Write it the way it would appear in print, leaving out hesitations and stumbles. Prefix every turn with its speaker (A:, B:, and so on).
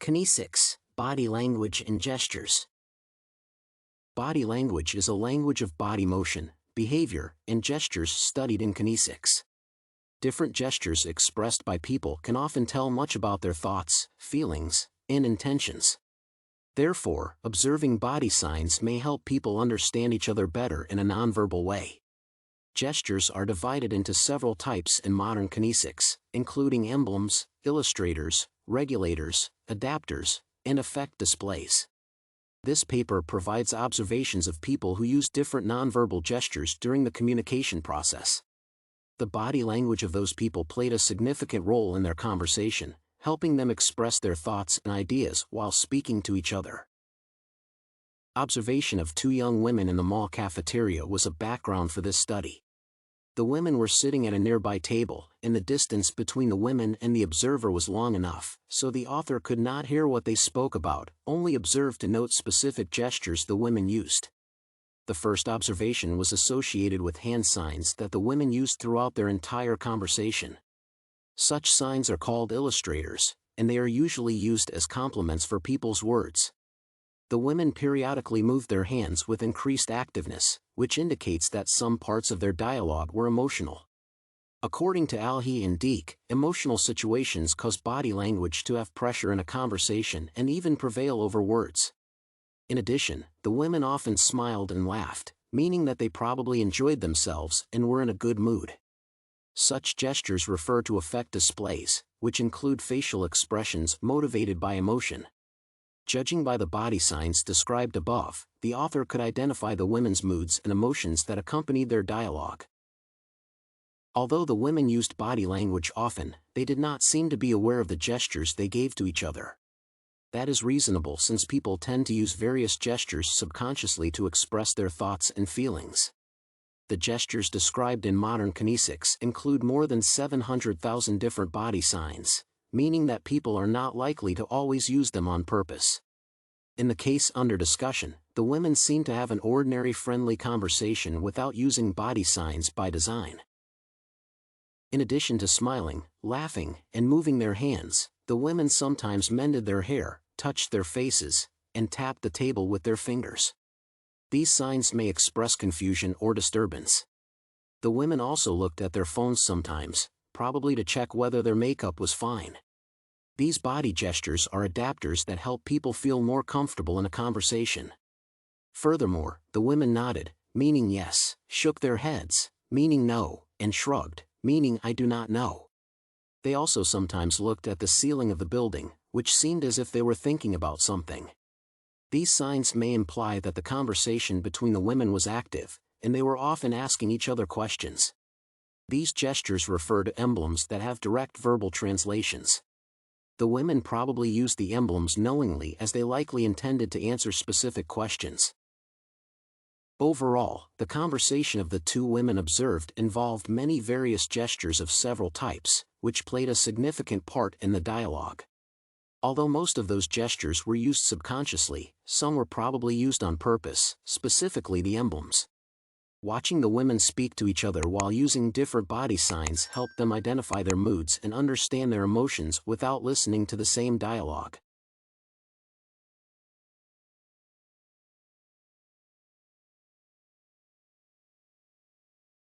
A: Kinesics, body language and gestures. Body language is a language of body motion, behavior, and gestures studied in kinesics. Different gestures expressed by people can often tell much about their thoughts, feelings, and intentions. Therefore, observing body signs may help people understand each other better in a nonverbal way. Gestures are divided into several types in modern kinesics, including emblems, illustrators, regulators, adapters, and effect displays. This paper provides observations of people who use different nonverbal gestures during the communication process. The body language of those people played a significant role in their conversation, helping them express their thoughts and ideas while speaking to each other. Observation of two young women in the mall cafeteria was a background for this study. The women were sitting at a nearby table, and the distance between the women and the observer was long enough, so the author could not hear what they spoke about, only observe to note specific gestures the women used. The first observation was associated with hand signs that the women used throughout their entire conversation. Such signs are called illustrators, and they are usually used as complements for people's words. The women periodically moved their hands with increased activeness, which indicates that some parts of their dialogue were emotional. According to Al-Heeh and Diek, emotional situations cause body language to have pressure in a conversation and even prevail over words. In addition, the women often smiled and laughed, meaning that they probably enjoyed themselves and were in a good mood. Such gestures refer to effect displays, which include facial expressions motivated by emotion. Judging by the body signs described above, the author could identify the women's moods and emotions that accompanied their dialogue. Although the women used body language often, they did not seem to be aware of the gestures they gave to each other. That is reasonable since people tend to use various gestures subconsciously to express their thoughts and feelings. The gestures described in modern kinesics include more than 700,000 different body signs, meaning that people are not likely to always use them on purpose. In the case under discussion, the women seem to have an ordinary friendly conversation without using body signs by design. In addition to smiling, laughing, and moving their hands, the women sometimes mended their hair, touched their faces, and tapped the table with their fingers. These signs may express confusion or disturbance. The women also looked at their phones sometimes, probably to check whether their makeup was fine. These body gestures are adapters that help people feel more comfortable in a conversation. Furthermore, the women nodded, meaning yes, shook their heads, meaning no, and shrugged, meaning I do not know. They also sometimes looked at the ceiling of the building, which seemed as if they were thinking about something. These signs may imply that the conversation between the women was active, and they were often asking each other questions. These gestures refer to emblems that have direct verbal translations. The women probably used the emblems knowingly as they likely intended to answer specific questions. Overall, the conversation of the two women observed involved many various gestures of several types, which played a significant part in the dialogue. Although most of those gestures were used subconsciously, some were probably used on purpose, specifically the emblems. Watching the women speak to each other while using different body signs helped them identify their moods and understand their emotions without listening to the same dialogue.